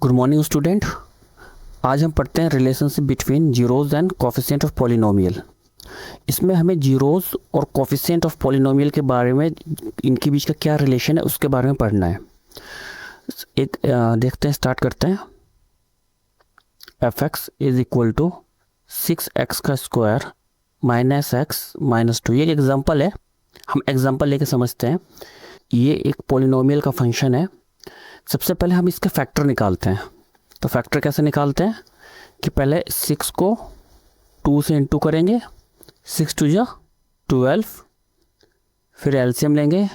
Good morning student. आज हम पढ़ते हैं relationship between zeros and coefficient of polynomial. इसमें हमें जीरोज और कोफिशिएंट ऑफ पॉलिनोमियल के बारे में, इनके बीच का क्या रिलेशन है उसके बारे में पढ़ना है। एक देखते हैं, स्टार्ट करते हैं। F X is equal to 6x का स्क्वायर माइनस एक्स माइनस 2। ये एक एग्जाम्पल है, हम एग्जाम्पल लेके समझते हैं। ये एक पॉलिनोमियल का फंक्शन है। सबसे पहले हम इसके फैक्टर निकालते हैं। तो फैक्टर कैसे निकालते हैं कि पहले 6 को 2 से इंटू करेंगे, 6 2 जा 12, फिर एलसीएम लेंगे,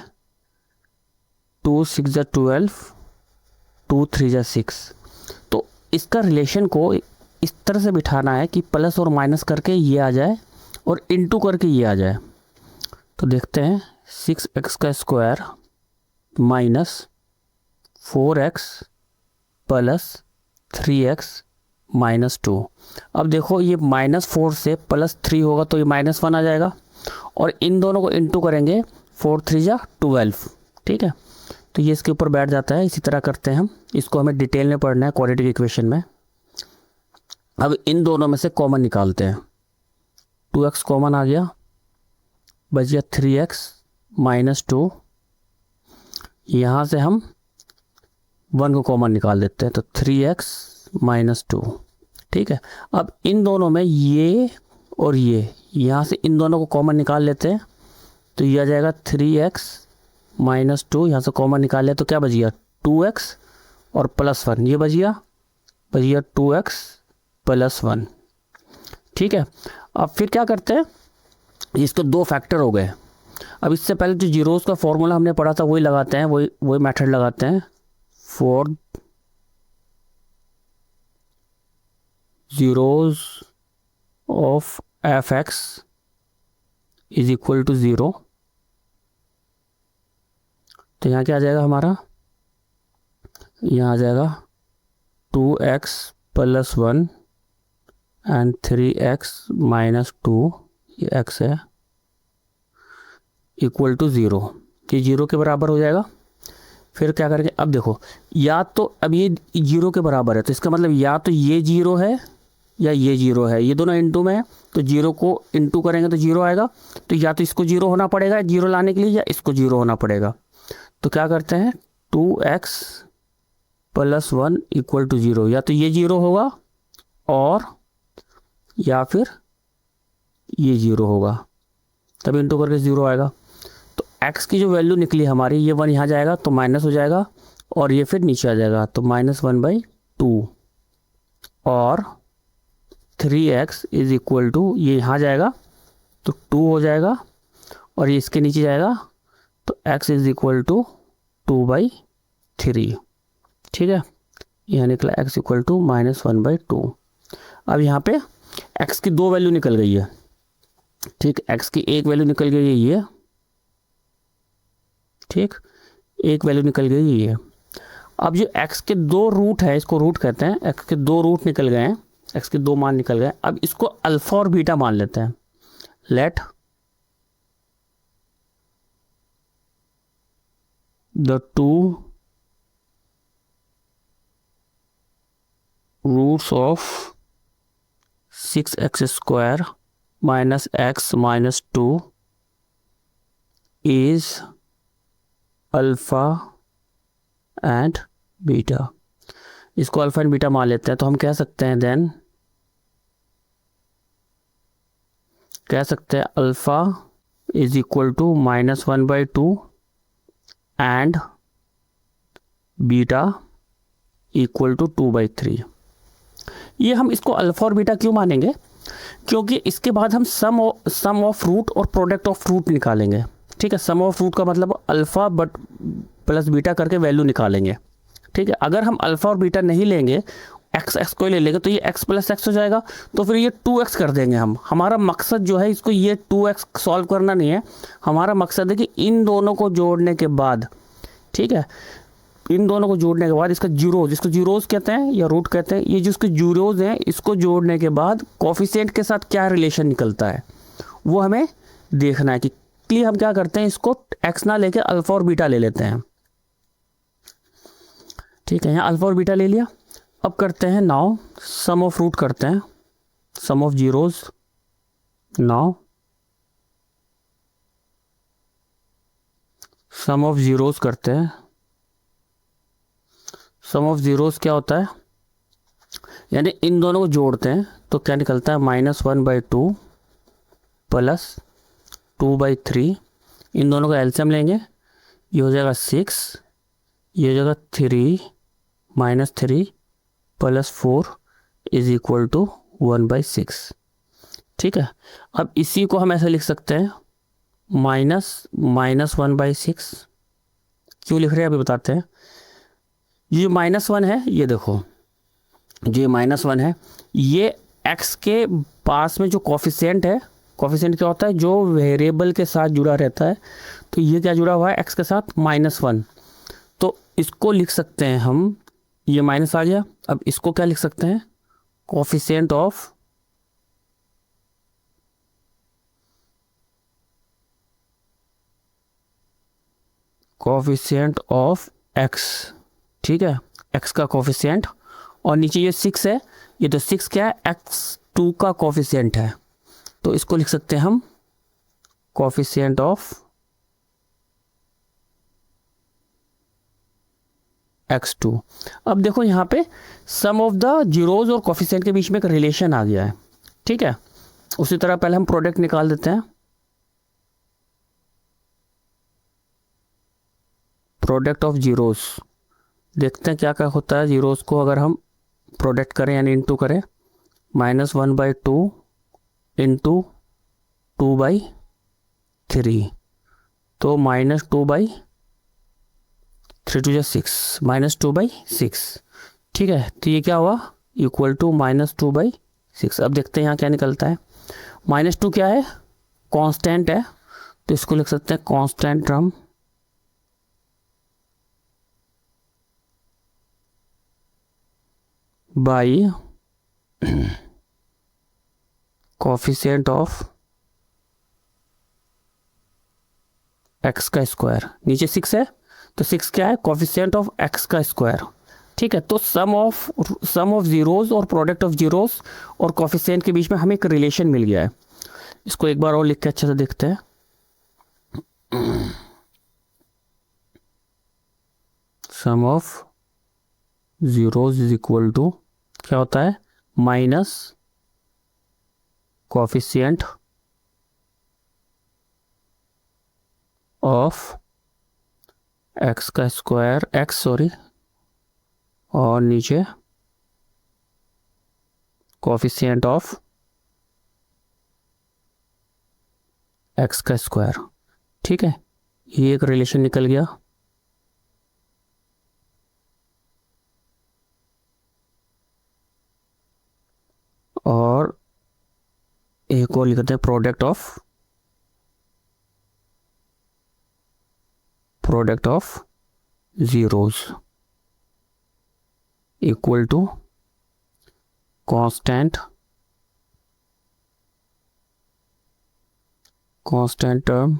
2 6 जा 12, 2 3 जा 6। तो इसका रिलेशन को इस तरह से बिठाना है कि प्लस और माइनस करके ये आ जाए और इंटू करके ये आ जाए। तो देखते हैं, 6x का square minus 4x plus 3x minus 2। अब देखो, ये -4 से +3 होगा तो ये -1 आ जाएगा, और इन दोनों को इंटू करेंगे, 4 3 जा 12। ठीक है, तो ये इसके ऊपर बैठ जाता है। इसी तरह करते हैं हम, इसको हमें डिटेल में पढ़ना है क्वाड्रेटिक इक्वेशन में। अब इन दोनों में से कॉमन निकालते हैं। 2x कॉमन आ गया, बच गया 3x माइनस 2। यहाँ से हम 1 को कॉमन निकाल देते हैं, तो 3x माइनस 2। ठीक है, अब इन दोनों में ये और ये, यहाँ से इन दोनों को कॉमन निकाल लेते हैं, तो ये आ जाएगा 3x माइनस 2। यहाँ से कॉमन निकाल लिया तो क्या बच गया, 2x और +1, ये बच गया 2x + 1। ठीक है, अब फिर क्या करते हैं, इसके दो फैक्टर हो गए। अब इससे पहले जो जीरोस का फॉर्मूला हमने पढ़ा था वही लगाते हैं, वही मेथड लगाते हैं। For zeros of f(x) is equal to 0, तो यहाँ क्या आ जाएगा हमारा, यहाँ आ जाएगा 2x + 1 एंड 3x माइनस 2, ये x है, इक्वल टू 0। ये 0 के बराबर हो जाएगा। फिर क्या करेंगे, अब देखो, या तो अब ये 0 के बराबर है, तो इसका मतलब या तो ये 0 है या ये 0 है। ये दोनों इंटू में है, तो 0 को इंटू करेंगे तो 0 आएगा। तो या तो इसको 0 होना पड़ेगा 0 लाने के लिए, या इसको 0 होना पड़ेगा। तो क्या करते हैं, 2x + 1 इक्वल टू 0। या तो ये 0 होगा और या फिर ये 0 होगा, तब इंटू करके 0 आएगा। x की जो वैल्यू निकली हमारी, ये 1 यहाँ जाएगा तो माइनस हो जाएगा, और ये फिर नीचे आ जाएगा, तो -1/2। और 3x इज इक्वल टू, ये यहाँ जाएगा तो 2 हो जाएगा, और ये इसके नीचे जाएगा तो x इज इक्वल टू 2/3। ठीक है, यहाँ निकला x इक्वल टू -1/2। अब यहाँ पे x की दो वैल्यू निकल गई है। ठीक, x की एक वैल्यू निकल गई है ये, ठीक, एक वैल्यू निकल गई ये। अब जो x के दो रूट है, इसको रूट कहते हैं, x के दो रूट निकल गए हैं, x के दो मान निकल गए। अब इसको अल्फा और बीटा मान लेते हैं। Let the two roots of 6x square minus x minus 2 is alpha and beta. इसको अल्फ़ा एंड बीटा मान लेते हैं, तो हम कह सकते हैं देन, कह सकते हैं alpha is equal to -1/2 and beta equal to 2/3। ये हम इसको अल्फ़ा और बीटा क्यों मानेंगे, क्योंकि इसके बाद हम सम ऑफ रूट और प्रोडक्ट ऑफ रूट निकालेंगे। ठीक है, सम ऑफ रूट का मतलब अल्फ़ा बट प्लस बीटा करके वैल्यू निकालेंगे। ठीक है, अगर हम अल्फ़ा और बीटा नहीं लेंगे, x को ही ले लेंगे, तो ये x + x हो जाएगा, तो फिर ये 2x कर देंगे हम। हमारा मकसद जो है, इसको ये 2x सॉल्व करना नहीं है, हमारा मकसद है कि इन दोनों को जोड़ने के बाद, ठीक है, इन दोनों को जोड़ने के बाद इसका जीरोज, इसको जीरोज कहते हैं या रूट कहते हैं, ये जिसके जीरोज हैं, इसको जोड़ने के बाद कोफिशिएंट के साथ क्या रिलेशन निकलता है वो हमें देखना है। कि इसलिए हम क्या करते हैं, इसको x ना लेके अल्फ़ा और बीटा ले लेते हैं। ठीक है, यहाँ अल्फा और बीटा ले लिया। अब करते हैं नाउ सम ऑफ रूट करते हैं, sum of zeros. Now sum of zeros करते हैं। सम ऑफ जीरोज क्या होता है, यानी इन दोनों को जोड़ते हैं तो क्या निकलता है, -1/2 प्लस 2/3। इन दोनों का एलसीएम लेंगे, ये हो जाएगा 6, ये हो जाएगा 3 -3 प्लस 4 इज इक्वल टू 1/6। ठीक है, अब इसी को हम ऐसे लिख सकते हैं -1/6। क्यों लिख रहे हैं अभी बताते हैं। ये -1 है, ये देखो जो -1 है, ये x के पास में जो कॉफिशिएंट है, कॉफिशिएंट क्या होता है, जो वेरिएबल के साथ जुड़ा रहता है, तो ये क्या जुड़ा हुआ है x के साथ, -1। तो इसको लिख सकते हैं हम, ये माइनस आ गया। अब इसको क्या लिख सकते हैं, कॉफिशिएंट ऑफ x। ठीक है, x का कॉफिशिएंट, और नीचे ये 6 है, ये तो 6 क्या है, x2 का कॉफिशिएंट है, तो इसको लिख सकते हैं हम कॉफिशिएंट ऑफ x2। अब देखो यहाँ पे सम ऑफ द जीरोज और कॉफिशिएंट के बीच में एक रिलेशन आ गया है। ठीक है, उसी तरह पहले हम प्रोडक्ट निकाल देते हैं। प्रोडक्ट ऑफ जीरोज, देखते हैं क्या क्या होता है। जीरोज को अगर हम प्रोडक्ट करें यानी इनटू करें, -1/2 इंटू 2/3, तो -2/3 2 6, -2/6। ठीक है, तो ये क्या हुआ, इक्वल टू -2/6। अब देखते हैं यहाँ क्या निकलता है। -2 क्या है, कांस्टेंट है, तो इसको लिख सकते हैं constant term by coefficient of x का स्क्वायर। नीचे 6 है, तो 6 क्या है, कोफिशिएंट ऑफ x का स्क्वायर। ठीक है, तो सम ऑफ जीरोज और प्रोडक्ट ऑफ जीरोज और कोफिशिएंट के बीच में हमें एक रिलेशन मिल गया है। इसको एक बार और लिख के अच्छे से देखते हैं। Sum of zeros is equal to क्या होता है, माइनस कोफिशिएंट ऑफ x का स्क्वायर, और नीचे कोफिशिएंट ऑफ x का स्क्वायर। ठीक है, ये एक रिलेशन निकल गया। और एक और लिखते हैं product of zeros equal to constant term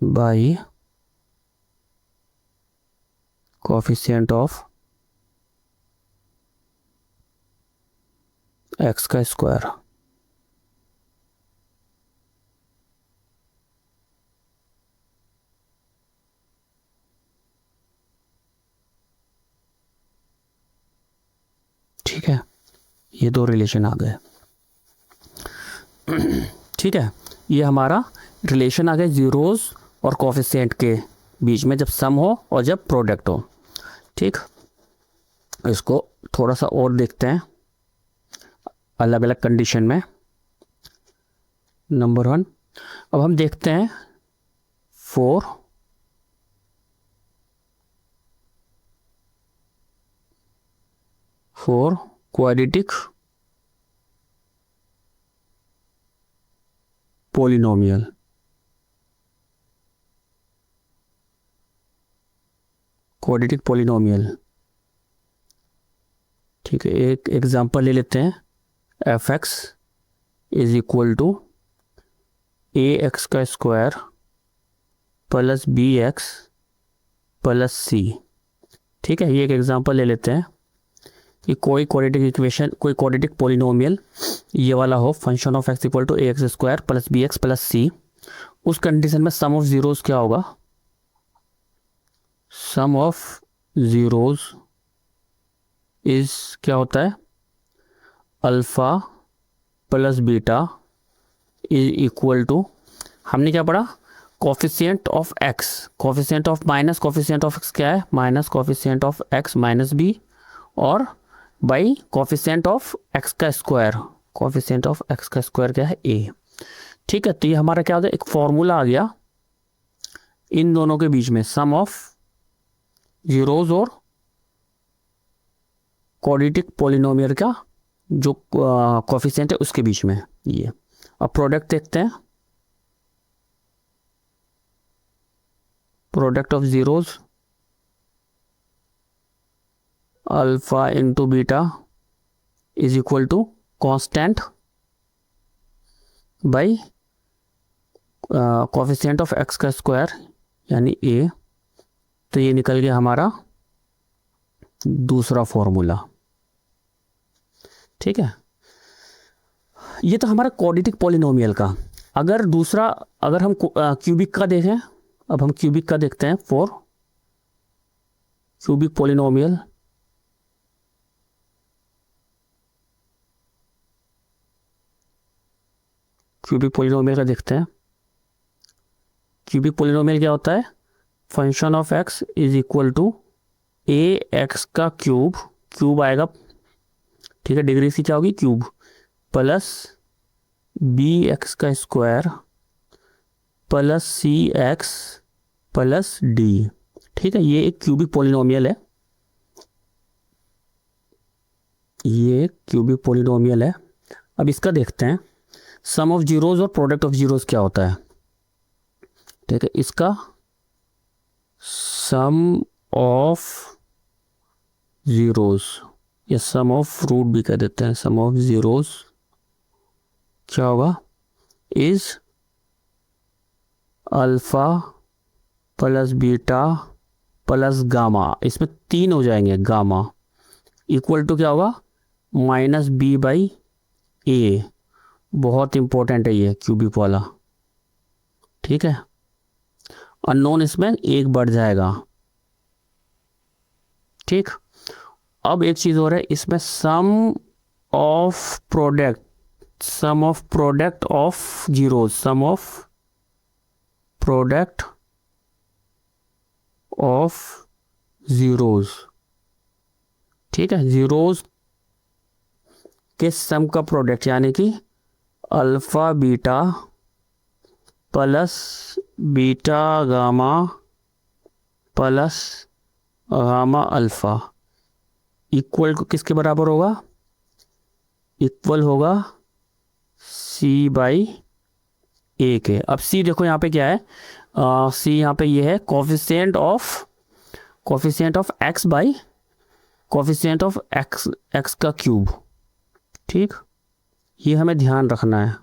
by coefficient of x का स्क्वायर। ठीक है, ये दो रिलेशन आ गए। ठीक है, ये हमारा रिलेशन आ गया जीरोज और कोफिशिएंट के बीच में, जब सम हो और जब प्रोडक्ट हो। ठीक, इसको थोड़ा सा और देखते हैं अलग अलग कंडीशन में। नंबर 1, अब हम देखते हैं 4 क्वाड्रेटिक पॉलिनोमियल। क्वाड्रेटिक पॉलिनोमियल, ठीक है, एक एग्जांपल ले लेते हैं। f(x) is equal to ax का square plus bx plus c। ठीक है, ये एक एग्जांपल ले लेते हैं कि कोई क्वाड्रेटिक इक्वेशन, कोई क्वाड्रेटिक पॉलिनोमियल ये वाला हो, function of x equal to A x square plus B x plus c. उस कंडीशन में सम ऑफ जीरोस क्या होगा? सम ऑफ जीरोस इज क्या होता है? Alpha plus beta is equal to, हमने क्या पढ़ा? Coefficient of X, coefficient of minus coefficient of X क्या है? Minus coefficient of X minus B, और बाई कोफिशिएंट ऑफ एक्स का स्क्वायर, कोफिशिएंट ऑफ एक्स का स्क्वायर क्या है? ए। ठीक है, तो ये हमारा क्या होता है? एक फॉर्मूला आ गया इन दोनों के बीच में, सम ऑफ जीरोस और क्वाड्रेटिक पॉलिनोमियल का जो कोफिशिएंट है उसके बीच में ये। अब प्रोडक्ट देखते हैं, product of zeros alpha into beta is equal to constant by coefficient of X का स्क्वायर यानी ए। तो ये निकल गया हमारा दूसरा फॉर्मूला। ठीक है, ये तो हमारा क्वाड्रेटिक पॉलिनोमियल का। अगर दूसरा, अगर हम क्यूबिक का देखें, अब हम क्यूबिक का देखते हैं। For cubic polynomial, cubic polynomial का देखते हैं। क्यूबिक पॉलिनोमियल क्या होता है? Function of X is equal to A X का क्यूब, क्यूब आएगा, ठीक है, डिग्री सी क्या होगी? क्यूब, प्लस बी एक्स का square plus C X plus D. ठीक है, ये एक क्यूबिक पॉलिनोमियल है, ये क्यूबिक पॉलिनोमियल है। अब इसका देखते हैं सम ऑफ जीरोस और प्रोडक्ट ऑफ जीरोस क्या होता है। ठीक है, इसका सम ऑफ जीरोस या सम ऑफ रूट भी कह देते हैं, सम ऑफ जीरोस क्या होगा? Is alpha plus beta plus gamma, इसमें 3 हो जाएंगे, गामा इक्वल टू क्या होगा? माइनस बी बाई ए। बहुत इंपॉर्टेंट है ये क्यूबिक वाला। ठीक है, अननोन इसमें एक बढ़ जाएगा। ठीक, अब एक चीज और है इसमें, sum of product, sum of product of zeros, sum of product of zeros. ठीक है, जीरोस के सम का प्रोडक्ट यानी कि alpha beta plus beta gamma plus gamma alpha equal किसके बराबर होगा? इक्वल होगा सी बाई ए के। अब सी देखो यहाँ पे क्या है? सी यहाँ पे ये है coefficient of X by coefficient of X का क्यूब। ठीक, ये हमें ध्यान रखना है।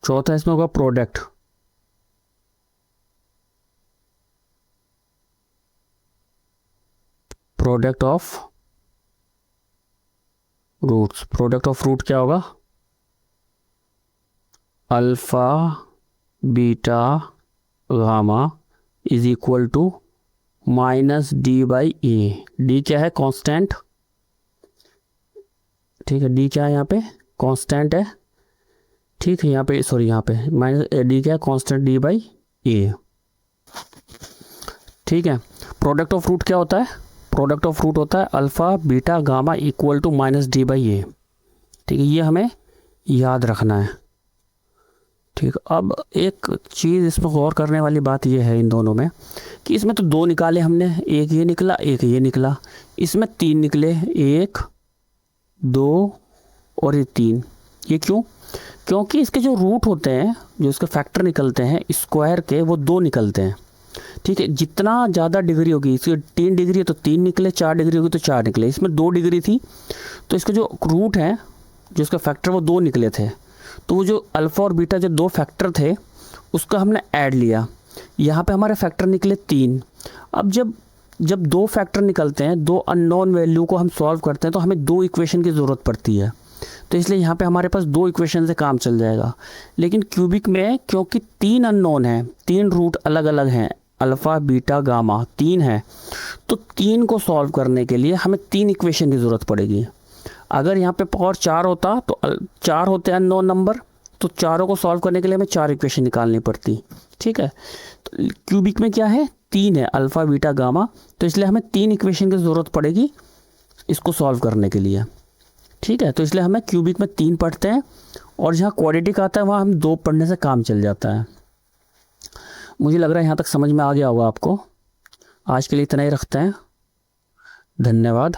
चौथा इसमें होगा product, product of roots. Product of root क्या होगा? Alpha beta gamma is equal to minus D by A. D क्या है? कांस्टेंट। ठीक है, डी क्या है? यहाँ पे कांस्टेंट है। ठीक है, यहाँ पे सॉरी, यहाँ पे माइनस डी क्या है? Constant D by A. ठीक है, प्रोडक्ट ऑफ रूट क्या होता है? प्रोडक्ट ऑफ रूट होता है alpha beta gamma equal to minus D by A. ठीक है, ये हमें याद रखना है। ठीक, अब एक चीज़ इसमें गौर करने वाली बात ये है इन दोनों में कि इसमें तो 2 निकाले हमने, एक ये निकला एक ये निकला, इसमें 3 निकले, 1 2 और ये 3। ये क्यों? क्योंकि इसके जो रूट होते हैं, जो इसके फैक्टर निकलते हैं स्क्वायर के, वो 2 निकलते हैं। ठीक है, जितना ज़्यादा डिग्री होगी, इसकी 3 डिग्री है तो 3 निकले, 4 डिग्री होगी तो 4 निकले। इसमें 2 डिग्री थी तो इसका जो रूट है, जो इसका फैक्टर, वो 2 निकले थे। तो वो जो अल्फ़ा और बीटा जो 2 फैक्टर थे उसका हमने ऐड लिया, यहाँ पे हमारे फैक्टर निकले 3। अब जब जब 2 फैक्टर निकलते हैं, 2 अननोन वैल्यू को हम सॉल्व करते हैं तो हमें 2 इक्वेशन की ज़रूरत पड़ती है, तो इसलिए यहाँ पे हमारे पास 2 इक्वेशन से काम चल जाएगा। लेकिन क्यूबिक में क्योंकि 3 अननोन हैं, 3 रूट अलग अलग हैं, अल्फ़ा बीटा गामा 3 है, तो 3 को सॉल्व करने के लिए हमें 3 इक्वेशन की ज़रूरत पड़ेगी। अगर यहाँ पे पावर 4 होता तो 4 होते अननोन नंबर, तो चारों को सॉल्व करने के लिए हमें 4 इक्वेशन निकालनी पड़ती। ठीक है, तो क्यूबिक में क्या है, 3 है, अल्फ़ा बीटा गामा, तो इसलिए हमें 3 इक्वेशन की ज़रूरत पड़ेगी इसको सॉल्व करने के लिए। ठीक है, तो इसलिए हमें क्यूबिक में 3 पढ़ते हैं, और जहाँ क्वाड्रेटिक आता है वहाँ हम 2 पढ़ने से काम चल जाता है। मुझे लग रहा है यहाँ तक समझ में आ गया होगा आपको। आज के लिए इतना ही रखते हैं, धन्यवाद।